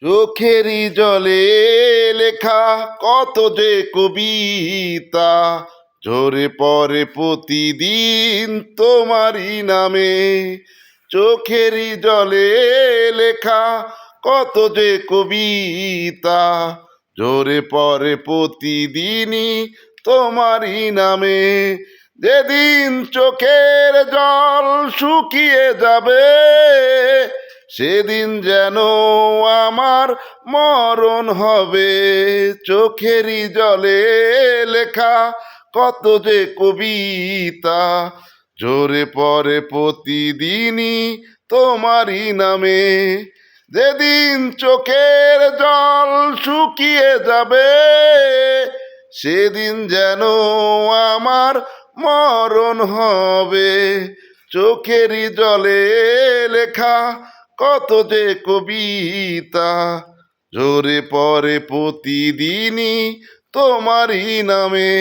চোখেরই জলে লেখা কত যে কবিতা ঝরে পড়ে প্রতিদিন তোমারই নামে। চোখেরই জলে লেখা কত যে কবিতা ঝরে পড়ে প্রতিদিনই তোমারই নামে। যেদিন চোখের জল শুকিয়ে যাবে সেদিন যেন আমার মরণ হবে। চোখেরই জলে লেখা কত যে কবিতা ঝরে পড়ে প্রতিদিনই তোমারই নামে। যেদিন চোখের জল শুকিয়ে যাবে সেদিন যেন আমার মরণ হবে। চোখেরই জলে লেখা কত যে কবিতা ঝরে পড়ে প্রতিদিনই তোমারই নামে।